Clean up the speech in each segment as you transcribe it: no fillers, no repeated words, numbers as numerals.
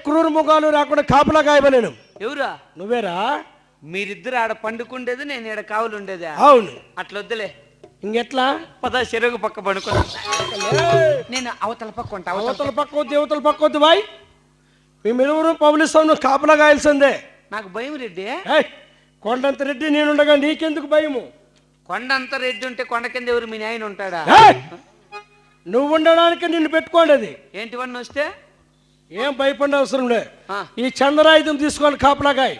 క్రూర ముఖాలు రాకుండా కాపలా కాయమా నేను. ఎవరా? నువ్వేరా? మీరిద్దరు ఆడ పండుకుండేది, నేను ఈడ కావులు ఉండేదా? అవును. అట్లా వద్దులే. ఇంకెట్లా? పద చెరుగు పక్క పడుకున్నా, నేను అవతల పక్క ఉంటా. అవతల పక్క వద్దు, యువతల పక్క వద్దు బాయ్. మేమెరువురు పబ్లిస్తాం, నువ్వు కాపలా కాయాల్సిందే. నాకు భయం రెడ్డి. కొండంత రెడ్డి నేనుండగా నీకెందుకు భయము? కొండంత రెడ్డి ఉంటే కొండ కింద ఎవరు మీ నాయన ఉంటాడా? నువ్వు ఉండడానికి నిన్ను పెట్టుకోండి. అది ఏంటివన్నీ వస్తే ఏం భయపడే అవసరం లే. ఈ చంద్రాయుధం తీసుకొని కాపలాగాయ.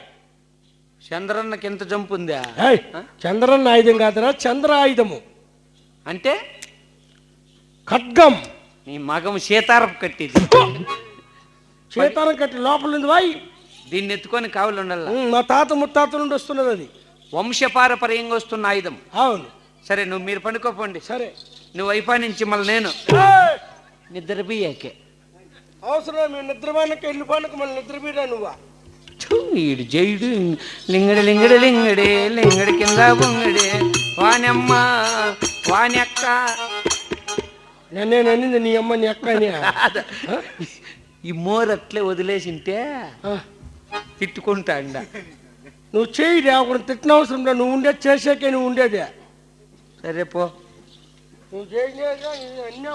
చంద్రన్నకి ఎంత జంపు ఉందా? చంద్రన్న ఆయుధం కాదురా, చంద్ర ఆయుధము అంటే ఖడ్గం. నీ మగం సీతారం కట్టిది. సీతారం కట్టి లోపల ఉంది బాయ్. దీన్ని ఎత్తుకొని కావులు ఉండాలి. మా తాత ముత్తాత నుండి వస్తున్నది అది. వంశపారపర్యంగా వస్తున్న ఆయుధం. అవును. సరే, మీరు పండుకోపోండి. సరే, నువ్వు అయిపోయి నుంచి మళ్ళీ నేను నిద్ర బియ్యాకే అవసరం. మేము నిద్రపోయినాక వెళ్ళిపోయినాక మళ్ళీ నిద్రపోయినా నువ్వా? ఈడు జైడు లింగడి లింగడి లింగడి లింగడి కింద బొంగడి వానమ్మ వాని అక్క. నేను అనింది నీ అమ్మ నీ అక్క అని. ఈ మోరు అట్లే వదిలేసింటే తిట్టుకుంటా అండ. నువ్వు చేయి ఒకటి తిట్టిన అవసరం లేదు. నువ్వు ఉండేది చేసాకే నువ్వు ఉండేదే. సరే పో. నువ్వు చేసినా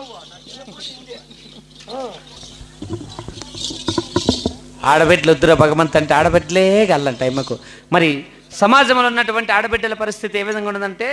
ఆడబిడ్డలు వద్దురా భగవంత్ అంటే ఆడబిడ్డలే గల్లంట అమ్మకు. మరి సమాజంలో ఉన్నటువంటి ఆడబిడ్డల పరిస్థితి ఏ విధంగా ఉన్నదంటే